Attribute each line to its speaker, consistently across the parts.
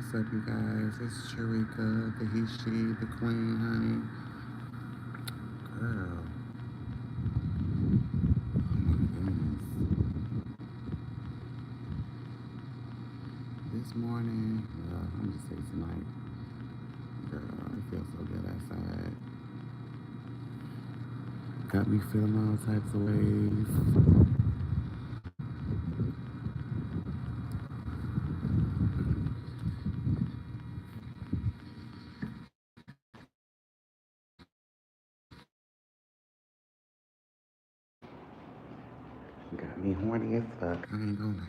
Speaker 1: What's up, you guys? It's JUREAKA, the he, she, the queen, honey. Girl, oh my goodness. This morning, well, I'm just say tonight, girl, it feels so good outside. Got me feeling all types of ways. Got me horny as fuck. I ain't gonna lie.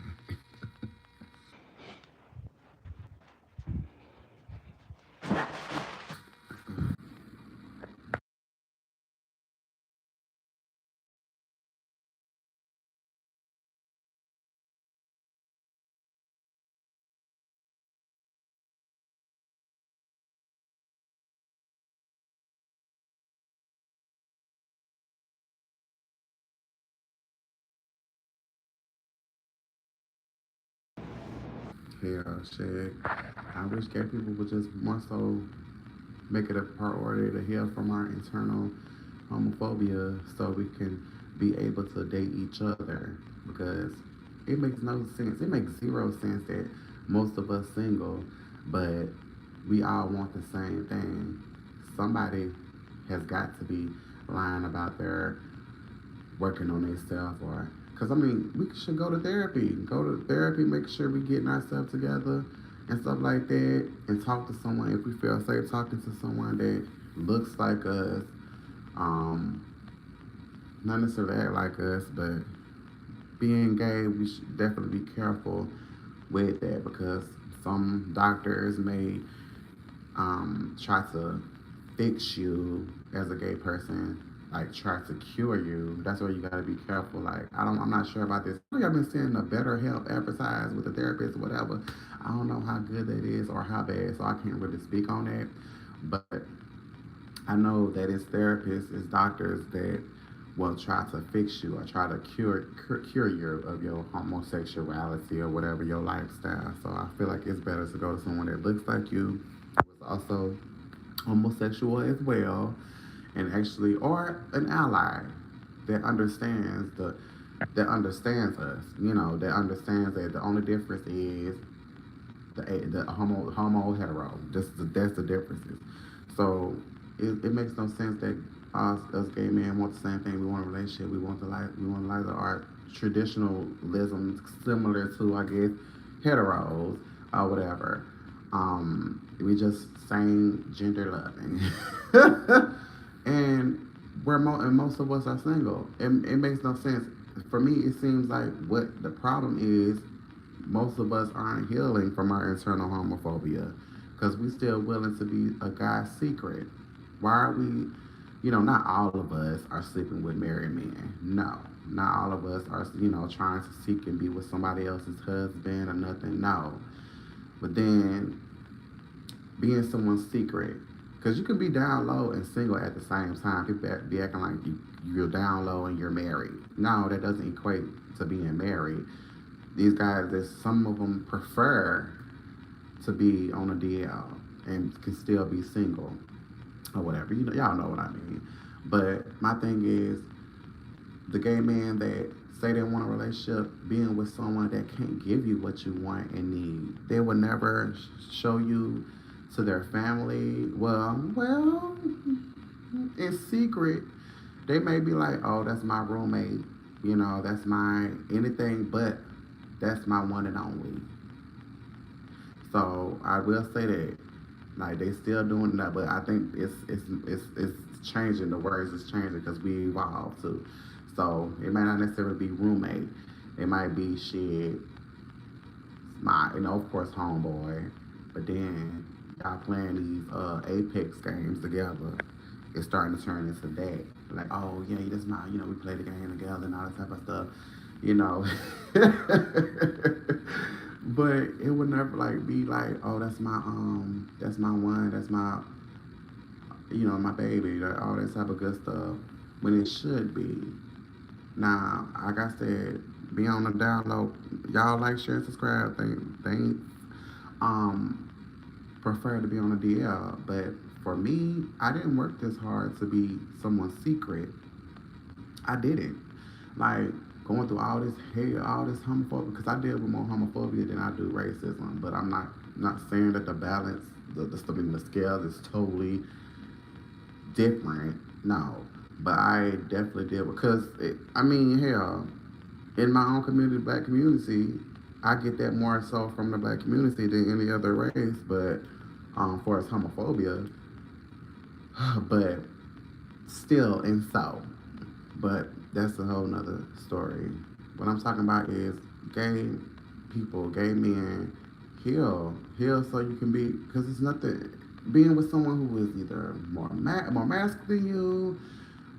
Speaker 1: Hell, shit. I wish gay people would just more so make it a priority to heal from our internal homophobia so we can be able to date each other because it makes no sense. It makes zero sense that most of us single, but we all want the same thing. Somebody has got to be lying about their working on themselves or because I mean we should go to therapy, make sure we getting ourselves together and stuff like that, and talk to someone if we feel safe talking to someone that looks like us, um, not necessarily act like us, but being gay, we should definitely be careful with that because some doctors may try to fix you as a gay person, like try to cure you. That's where you gotta be careful. Like I'm not sure about this. I think I've been seeing a better help advertised with a therapist or whatever. I don't know how good that is or how bad, so I can't really speak on that. But I know that it's therapists, it's doctors that will try to fix you or try to cure you of your homosexuality or whatever your lifestyle. So I feel like it's better to go to someone that looks like you, who is also homosexual as well, and actually, or an ally that understands us. You know, that understands that the only difference is the homo hetero. That's the differences. So it makes no sense that us gay men want the same thing. We want a relationship. We want to like our traditionalism similar to, I guess, heteros or whatever. We just same gender loving, and and most of us are single. It makes no sense. For me, it seems like what the problem is, most of us aren't healing from our internal homophobia because we still willing to be a guy's secret. Why are we, not all of us are sleeping with married men. No, not all of us are, trying to seek and be with somebody else's husband or nothing. No. But then being someone's secret, because you can be down low and single at the same time. People be acting like you're down low and you're married. No, that doesn't equate to being married. These guys, some of them prefer to be on a DL and can still be single or whatever. Y'all know what I mean. But my thing is, the gay man that say they want a relationship, being with someone that can't give you what you want and need. They will never show you to their family. Well, in secret, they may be like, "Oh, that's my roommate. That's my anything, but that's my one and only." So I will say that, like they still doing that, but I think it's changing. The words is changing because we evolve too. So it might not necessarily be roommate. It might be shit. My, of course, homeboy. But then y'all playing these Apex games together. It's starting to turn into that. Like, oh yeah, that's my, we play the game together and all that type of stuff. You know. But it would never like be like, oh, that's my one, that's my, my baby, like, all that type of good stuff. When it should be. Now, like I said, be on the download. Y'all like, share, subscribe. Thank. prefer to be on a DL. But for me, I didn't work this hard to be someone's secret. I didn't. Like going through all this hate, all this homophobia, because I deal with more homophobia than I do racism. But I'm not saying that the balance, the scale is totally different. No, but I definitely did because I mean, hell, in my own community, black community, I get that more so from the black community than any other race. But for as homophobia, but still, and so, but that's a whole nother story. What I'm talking about is gay people, gay men, heal so you can be, because it's nothing, being with someone who is either more masculine than you,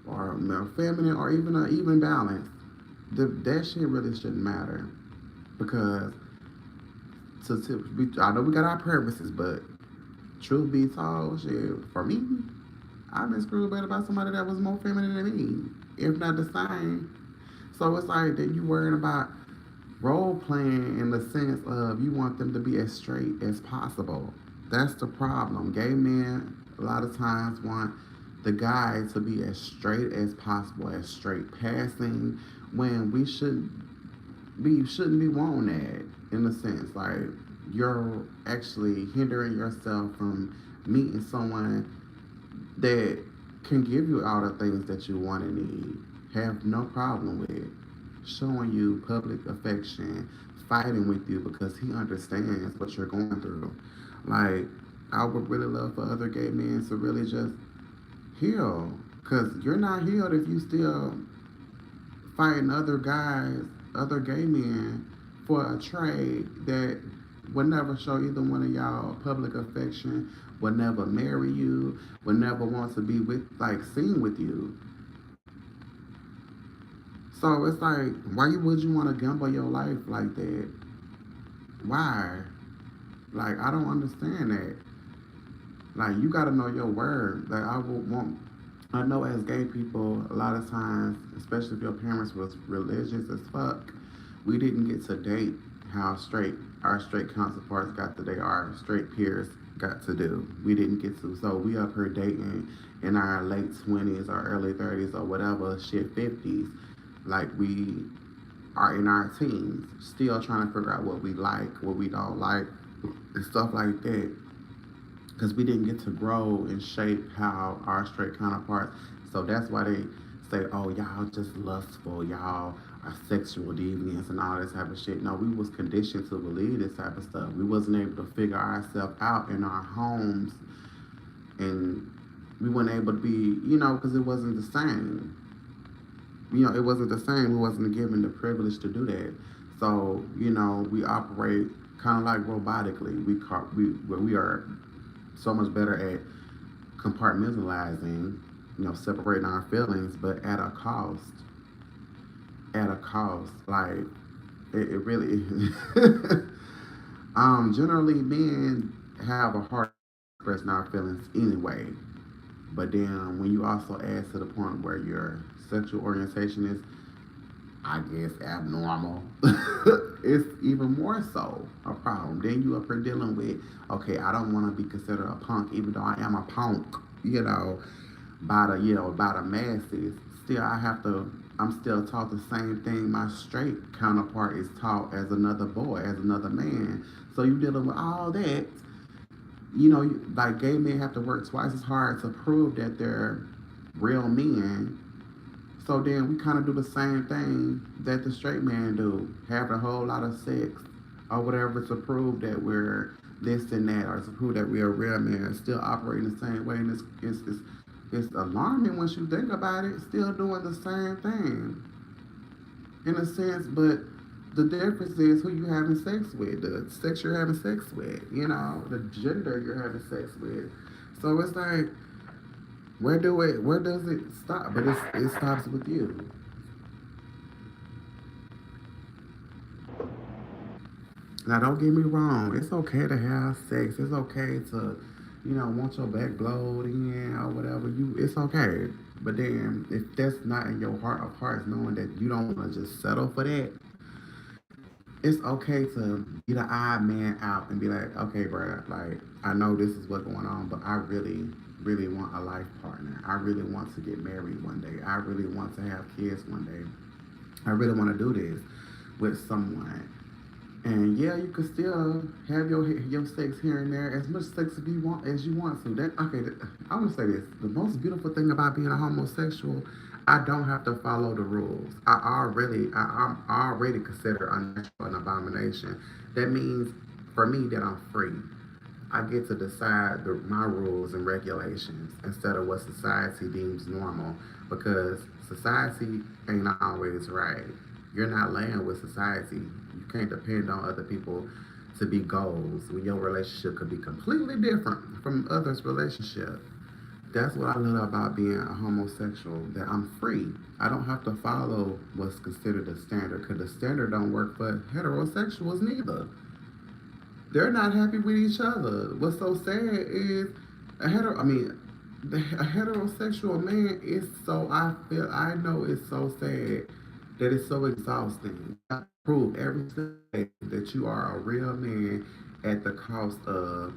Speaker 1: or more feminine, or even an even balance. That shit really shouldn't matter because I know we got our purposes, but truth be told, shit, for me, I've been screwed better by somebody that was more feminine than me, if not the same. So it's like that you worrying about role playing in the sense of you want them to be as straight as possible. That's the problem. Gay men a lot of times want the guy to be as straight as possible, as straight passing, when we shouldn't be wanting that in a sense. Like you're actually hindering yourself from meeting someone that can give you all the things that you want and need. Have no problem with showing you public affection, fighting with you because he understands what you're going through. Like, I would really love for other gay men to really just heal. Because you're not healed if you still fighting other guys, other gay men for a trade that would never show either one of y'all public affection, would never marry you, would never want to be with, like, seen with you. So it's like, why would you want to gamble your life like that? Why? Like, I don't understand that. Like, you gotta know your word. Like, I would want. I know as gay people, a lot of times, especially if your parents was religious as fuck, we didn't get to date how straight our straight counterparts got to date, our straight peers got to do. We didn't get to. So we up here dating in our late 20s or early 30s or whatever, shit, 50s. Like we are in our teens, still trying to figure out what we like, what we don't like, and stuff like that. Because we didn't get to grow and shape how our straight counterparts. So that's why they say, "Oh, y'all just lustful, y'all are sexual deviants and all this type of shit." No, we was conditioned to believe this type of stuff. We wasn't able to figure ourselves out in our homes, and we weren't able to be, because it wasn't the same. It wasn't the same. We wasn't given the privilege to do that. So, we operate kind of like robotically. We are so much better at compartmentalizing, separating our feelings, but at a cost. At a cost. Like, it really. Generally, men have a hard time expressing our feelings anyway. But then when you also add to the point where your sexual orientation is, I guess, abnormal, it's even more so a problem. Then you up here dealing with, okay, I don't want to be considered a punk, even though I am a punk, by the masses. Still, I'm still taught the same thing my straight counterpart is taught as another boy, as another man. So you dealing with all that. Like gay men have to work twice as hard to prove that they're real men. So then we kind of do the same thing that the straight man do, have a whole lot of sex or whatever to prove that we're this and that, or to prove that we're a real man, still operating the same way. And it's alarming once you think about it, still doing the same thing in a sense, but the difference is who you having sex with, the sex you're having sex with, the gender you're having sex with. So it's like, where does it stop? But it stops with you. Now don't get me wrong, it's okay to have sex. It's okay to, want your back blowed in or whatever. It's okay. But then if that's not in your heart of hearts, knowing that you don't want to just settle for that, it's okay to be the odd man out and be like, okay, bro, like I know this is what's going on, but I really, really want a life partner. I really want to get married one day. I really want to have kids one day. I really want to do this with someone. And yeah, you can still have your sex here and there, as much sex as you want to. That okay. I want to say this: the most beautiful thing about being a homosexual, I don't have to follow the rules. I'm already considered unnatural and abomination. That means for me that I'm free. I get to decide my rules and regulations instead of what society deems normal, because society ain't always right. You're not laying with society. You can't depend on other people to be goals when your relationship could be completely different from others' relationship. That's what I love about being a homosexual, that I'm free. I don't have to follow what's considered a standard, because the standard don't work for heterosexuals neither. They're not happy with each other. What's so sad is a heterosexual man is so I know it's so sad that it's so exhausting. I prove every day that you are a real man at the cost of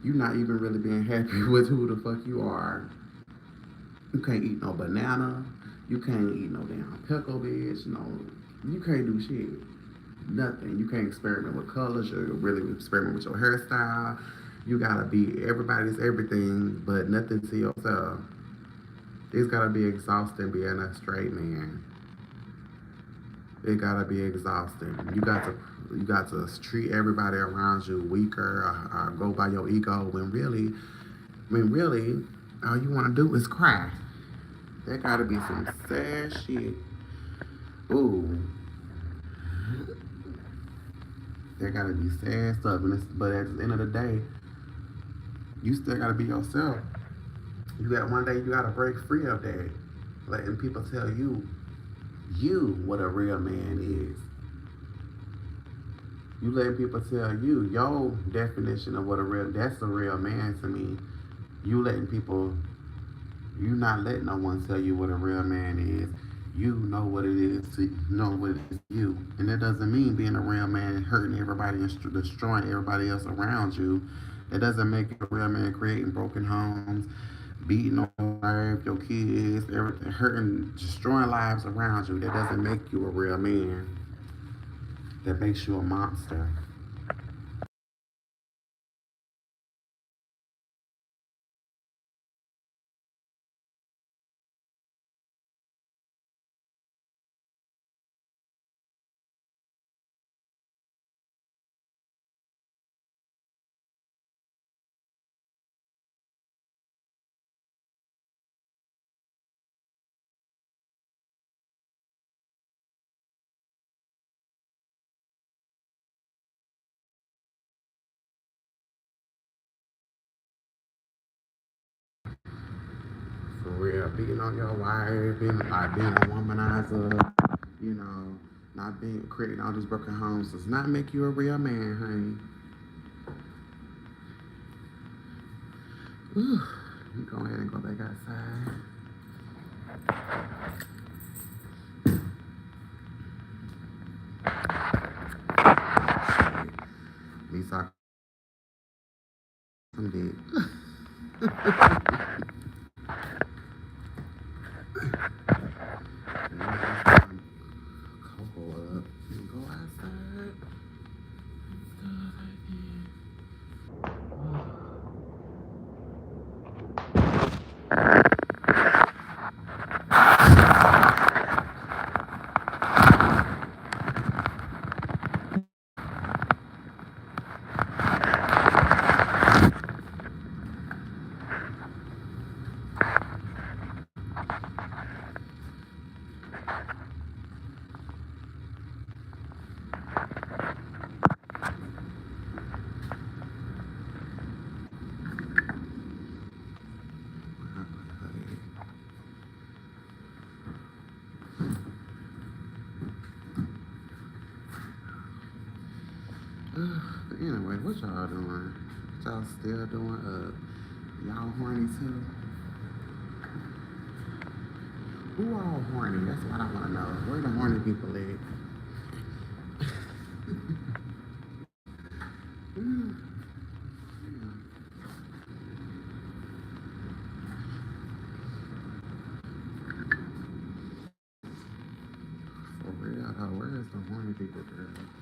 Speaker 1: you not even really being happy with who the fuck you are. You can't eat no banana. You can't eat no damn pickle, bitch. No, you can't do shit. Nothing. You can't experiment with colors. You really experiment with your hairstyle. You gotta be everybody's everything, but nothing to yourself. It's gotta be exhausting being a straight man. It gotta be exhausting. You got to treat everybody around you weaker, or go by your ego when really, all you want to do is cry. There gotta be some sad shit. Ooh, there gotta be sad stuff, but at the end of the day, you still gotta be yourself. You got one day you gotta break free of that, letting people tell you what a real man is. You letting people tell you your definition of what that's a real man to me. You letting people you not letting no one tell you what a real man is. You know what it is to know what it is to you, and that doesn't mean being a real man and hurting everybody and destroying everybody else around you. It doesn't make you a real man creating broken homes, beating on your wife, your kids, everything, hurting, destroying lives around you. That doesn't make you a real man. That makes you a monster. For real, beating on your wife, being a womanizer, you know, not being creating all these broken homes does not make you a real man, honey. Whew. You go ahead and go back outside. At least I some dick. Cocoa up and go outside. But anyway, what y'all doing? What y'all still doing? Y'all horny too? Who all horny? That's what I want to know. Where the horny people at? For real though, where is the horny people girl?